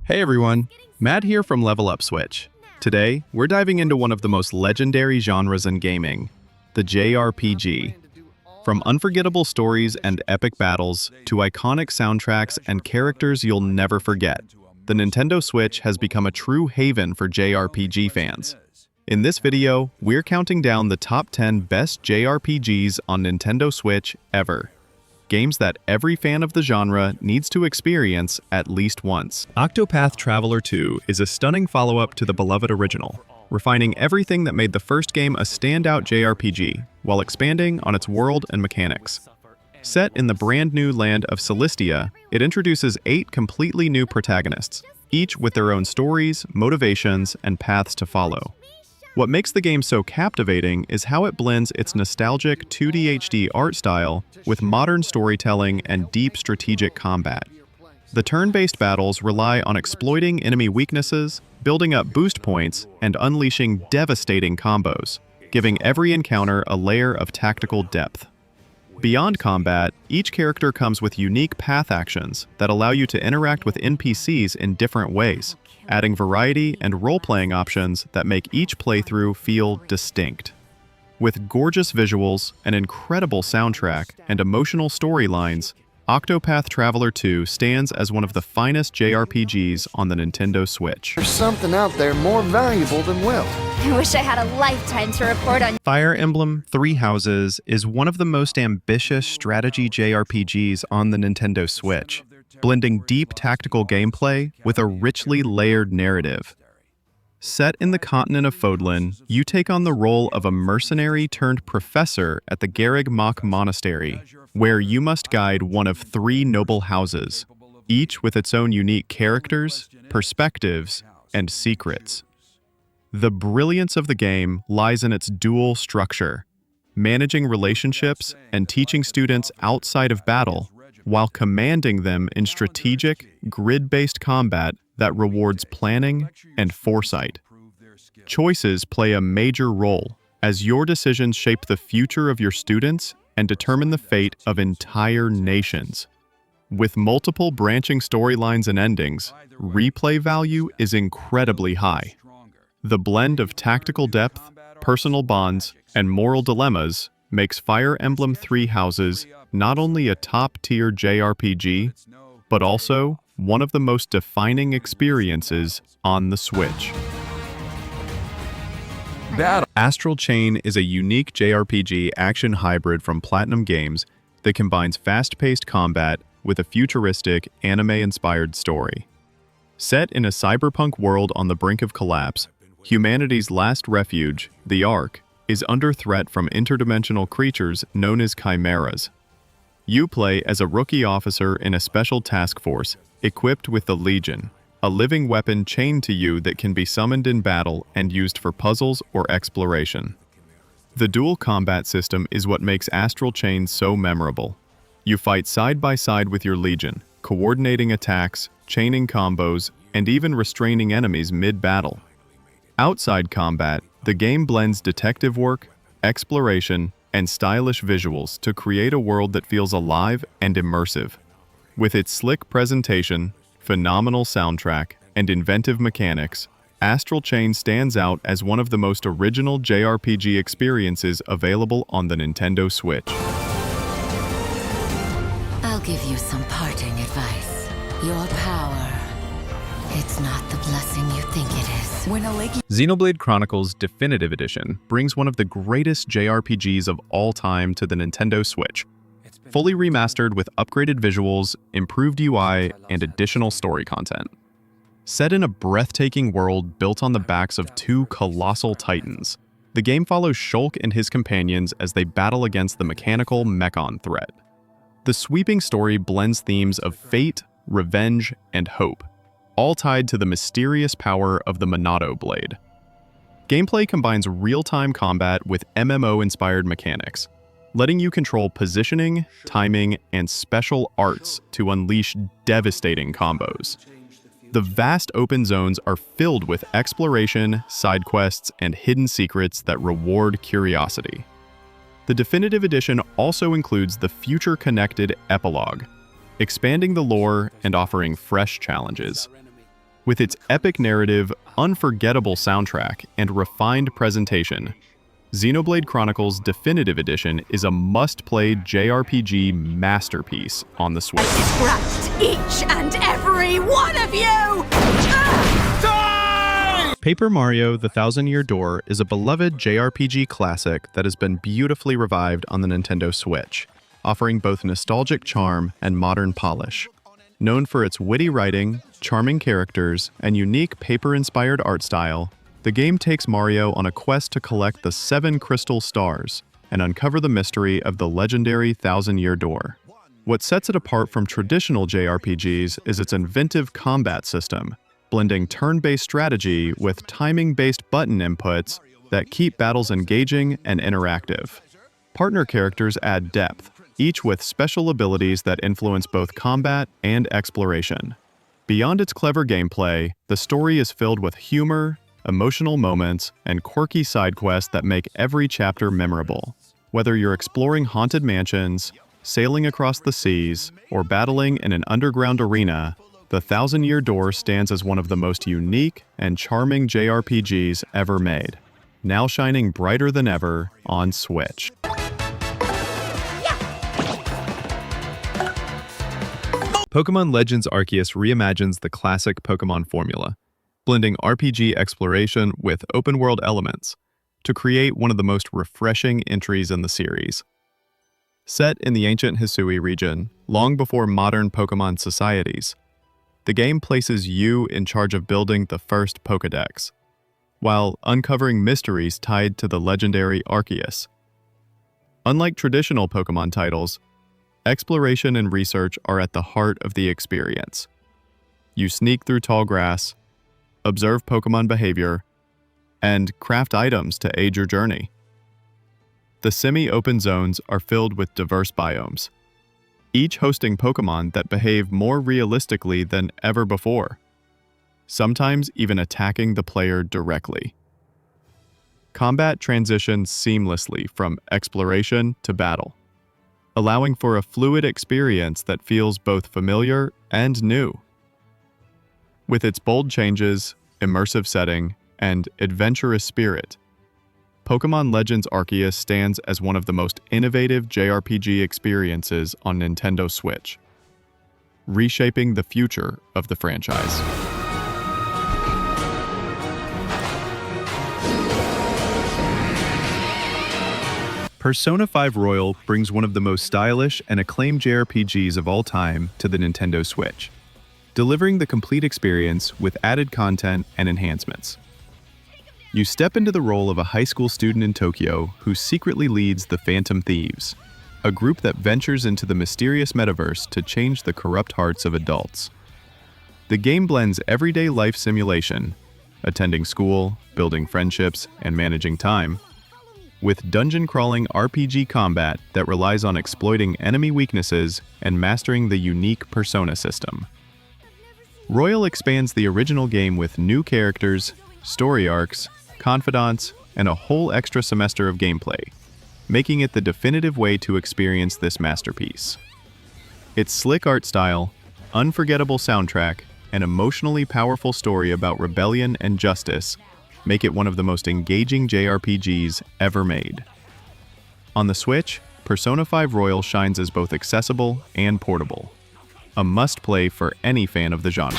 Hey everyone, Matt here from Level Up Switch. Today, we're diving into one of the most legendary genres in gaming, the JRPG. From unforgettable stories and epic battles to iconic soundtracks and characters you'll never forget, the Nintendo Switch has become a true haven for JRPG fans. In this video, we're counting down the top 10 best JRPGs on Nintendo Switch ever. Games that every fan of the genre needs to experience at least once. Octopath Traveler II is a stunning follow-up to the beloved original, refining everything that made the first game a standout JRPG, while expanding on its world and mechanics. Set in the brand new land of Celestia, it introduces 8 completely new protagonists, each with their own stories, motivations, and paths to follow. What makes the game so captivating is how it blends its nostalgic 2D HD art style with modern storytelling and deep strategic combat. The turn-based battles rely on exploiting enemy weaknesses, building up boost points, and unleashing devastating combos, giving every encounter a layer of tactical depth. Beyond combat, each character comes with unique path actions that allow you to interact with NPCs in different ways, adding variety and role-playing options that make each playthrough feel distinct. With gorgeous visuals, an incredible soundtrack, and emotional storylines, Octopath Traveler II stands as one of the finest JRPGs on the Nintendo Switch. There's something out there more valuable than wealth. I wish I had a lifetime to report on. Fire Emblem Three Houses is one of the most ambitious strategy JRPGs on the Nintendo Switch, blending deep tactical gameplay with a richly layered narrative. Set in the continent of Fodlan, you take on the role of a mercenary turned professor at the Garreg Mach Monastery, where you must guide one of 3 noble houses, each with its own unique characters, perspectives, and secrets. The brilliance of the game lies in its dual structure, managing relationships and teaching students outside of battle, while commanding them in strategic, grid-based combat that rewards planning and foresight. Choices play a major role, as your decisions shape the future of your students and determine the fate of entire nations. With multiple branching storylines and endings, replay value is incredibly high. The blend of tactical depth, personal bonds, and moral dilemmas makes Fire Emblem Three Houses not only a top-tier JRPG, but also one of the most defining experiences on the Switch. Astral Chain is a unique JRPG action hybrid from Platinum Games that combines fast-paced combat with a futuristic, anime-inspired story. Set in a cyberpunk world on the brink of collapse, humanity's last refuge, the Ark, is under threat from interdimensional creatures known as chimeras. You play as a rookie officer in a special task force equipped with the Legion, a living weapon chained to you that can be summoned in battle and used for puzzles or exploration. The dual combat system is what makes Astral Chain so memorable. You fight side by side with your Legion, coordinating attacks, chaining combos, and even restraining enemies mid-battle. Outside combat, the game blends detective work, exploration, and stylish visuals to create a world that feels alive and immersive. With its slick presentation, phenomenal soundtrack, and inventive mechanics, Astral Chain stands out as one of the most original JRPG experiences available on the Nintendo Switch. I'll give you some parting advice. Your power, it's not the blessing you think it is. Xenoblade Chronicles Definitive Edition brings one of the greatest JRPGs of all time to the Nintendo Switch. Fully remastered with upgraded visuals, improved UI, and additional story content. Set in a breathtaking world built on the backs of 2 colossal titans, the game follows Shulk and his companions as they battle against the mechanical Mechon threat. The sweeping story blends themes of fate, revenge, and hope, all tied to the mysterious power of the Monado Blade. Gameplay combines real-time combat with MMO-inspired mechanics, letting you control positioning, timing, and special arts to unleash devastating combos. The vast open zones are filled with exploration, side quests, and hidden secrets that reward curiosity. The Definitive Edition also includes the future-connected epilogue, expanding the lore and offering fresh challenges. With its epic narrative, unforgettable soundtrack, and refined presentation, Xenoblade Chronicles Definitive Edition is a must-play JRPG masterpiece on the Switch. Scratched each and every one of you! Paper Mario: The Thousand-Year Door is a beloved JRPG classic that has been beautifully revived on the Nintendo Switch, offering both nostalgic charm and modern polish. Known for its witty writing, charming characters, and unique paper-inspired art style, the game takes Mario on a quest to collect the 7 crystal stars and uncover the mystery of the legendary Thousand-Year Door. What sets it apart from traditional JRPGs is its inventive combat system, blending turn-based strategy with timing-based button inputs that keep battles engaging and interactive. Partner characters add depth, each with special abilities that influence both combat and exploration. Beyond its clever gameplay, the story is filled with humor, emotional moments, and quirky side quests that make every chapter memorable. Whether you're exploring haunted mansions, sailing across the seas, or battling in an underground arena, the Thousand-Year Door stands as one of the most unique and charming JRPGs ever made, now shining brighter than ever on Switch. Pokémon Legends Arceus reimagines the classic Pokémon formula, blending RPG exploration with open-world elements to create one of the most refreshing entries in the series. Set in the ancient Hisui region, long before modern Pokémon societies, the game places you in charge of building the first Pokédex, while uncovering mysteries tied to the legendary Arceus. Unlike traditional Pokémon titles, exploration and research are at the heart of the experience. You sneak through tall grass, observe Pokémon behavior, and craft items to aid your journey. The semi-open zones are filled with diverse biomes, each hosting Pokémon that behave more realistically than ever before, sometimes even attacking the player directly. Combat transitions seamlessly from exploration to battle, allowing for a fluid experience that feels both familiar and new. With its bold changes, immersive setting, and adventurous spirit, Pokémon Legends Arceus stands as one of the most innovative JRPG experiences on Nintendo Switch, reshaping the future of the franchise. Persona 5 Royal brings one of the most stylish and acclaimed JRPGs of all time to the Nintendo Switch, delivering the complete experience with added content and enhancements. You step into the role of a high school student in Tokyo who secretly leads the Phantom Thieves, a group that ventures into the mysterious metaverse to change the corrupt hearts of adults. The game blends everyday life simulation, attending school, building friendships, and managing time, with dungeon-crawling RPG combat that relies on exploiting enemy weaknesses and mastering the unique Persona system. Royal expands the original game with new characters, story arcs, confidants, and a whole extra semester of gameplay, making it the definitive way to experience this masterpiece. Its slick art style, unforgettable soundtrack, and emotionally powerful story about rebellion and justice make it one of the most engaging JRPGs ever made. On the Switch, Persona 5 Royal shines as both accessible and portable, a must-play for any fan of the genre.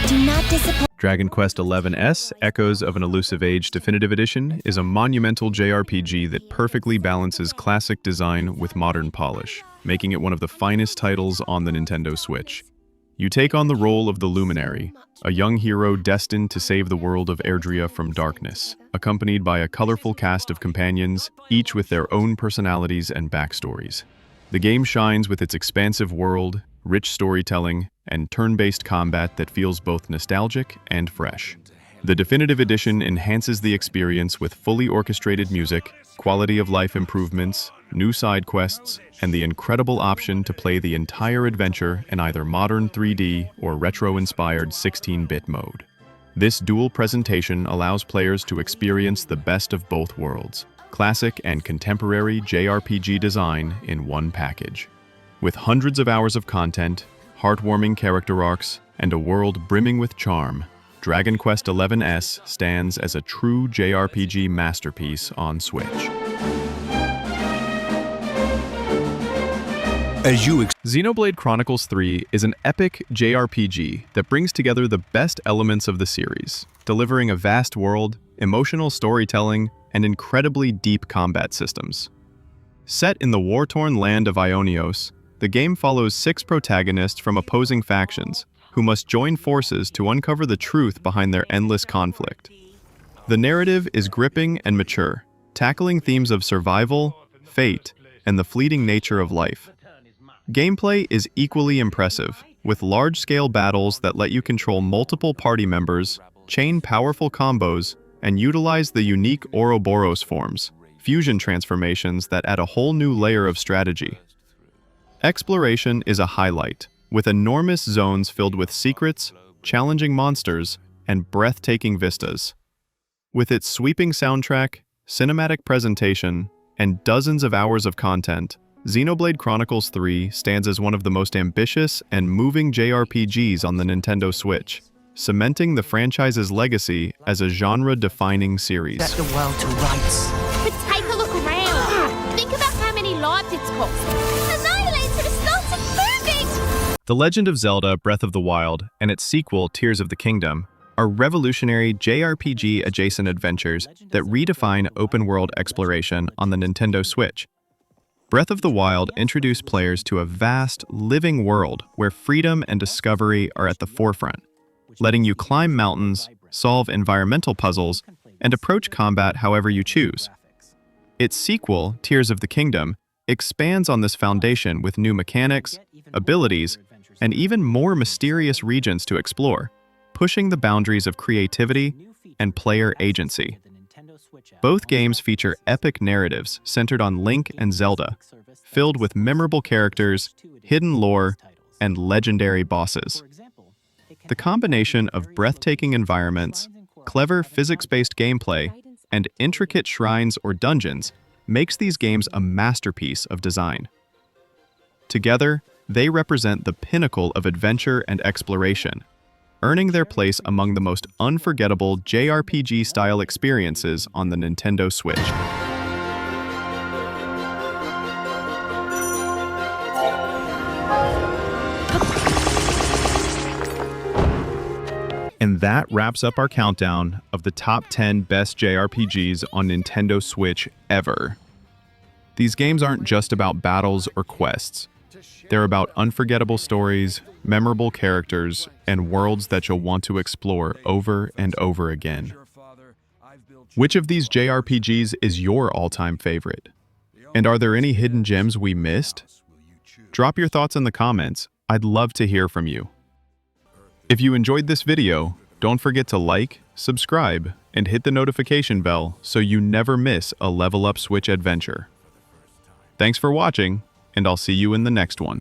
Do not disappoint. Dragon Quest XI's Echoes of an Elusive Age Definitive Edition is a monumental JRPG that perfectly balances classic design with modern polish, making it one of the finest titles on the Nintendo Switch. You take on the role of the Luminary, a young hero destined to save the world of Erdrea from darkness, accompanied by a colorful cast of companions, each with their own personalities and backstories. The game shines with its expansive world, rich storytelling, and turn-based combat that feels both nostalgic and fresh. The Definitive Edition enhances the experience with fully orchestrated music, quality-of-life improvements, new side quests, and the incredible option to play the entire adventure in either modern 3D or retro-inspired 16-bit mode. This dual presentation allows players to experience the best of both worlds, classic and contemporary JRPG design in one package. With hundreds of hours of content, heartwarming character arcs, and a world brimming with charm, Dragon Quest XI's stands as a true JRPG masterpiece on Switch. Xenoblade Chronicles III is an epic JRPG that brings together the best elements of the series, delivering a vast world, emotional storytelling, and incredibly deep combat systems. Set in the war-torn land of Ionios, the game follows 6 protagonists from opposing factions who must join forces to uncover the truth behind their endless conflict. The narrative is gripping and mature, tackling themes of survival, fate, and the fleeting nature of life. Gameplay is equally impressive, with large-scale battles that let you control multiple party members, chain powerful combos, and utilize the unique Ouroboros forms, fusion transformations that add a whole new layer of strategy. Exploration is a highlight, with enormous zones filled with secrets, challenging monsters, and breathtaking vistas. With its sweeping soundtrack, cinematic presentation, and dozens of hours of content, Xenoblade Chronicles III stands as one of the most ambitious and moving JRPGs on the Nintendo Switch, cementing the franchise's legacy as a genre-defining series. Set the world to rights. But take a look around. Think about how many lives it's cost. Annihilator started moving! The Legend of Zelda: Breath of the Wild and its sequel, Tears of the Kingdom, are revolutionary JRPG-adjacent adventures that redefine open-world exploration on the Nintendo Switch. Breath of the Wild introduced players to a vast, living world where freedom and discovery are at the forefront, letting you climb mountains, solve environmental puzzles, and approach combat however you choose. Its sequel, Tears of the Kingdom, expands on this foundation with new mechanics, abilities, and even more mysterious regions to explore, pushing the boundaries of creativity and player agency. Both games feature epic narratives centered on Link and Zelda, filled with memorable characters, hidden lore, and legendary bosses. The combination of breathtaking environments, clever physics-based gameplay, and intricate shrines or dungeons makes these games a masterpiece of design. Together, they represent the pinnacle of adventure and exploration, earning their place among the most unforgettable JRPG-style experiences on the Nintendo Switch. And that wraps up our countdown of the top 10 best JRPGs on Nintendo Switch ever. These games aren't just about battles or quests. They're about unforgettable stories, memorable characters, and worlds that you'll want to explore over and over again. Which of these JRPGs is your all-time favorite? And are there any hidden gems we missed? Drop your thoughts in the comments. I'd love to hear from you. If you enjoyed this video, don't forget to like, subscribe, and hit the notification bell so you never miss a Level Up Switch adventure. Thanks for watching, and I'll see you in the next one.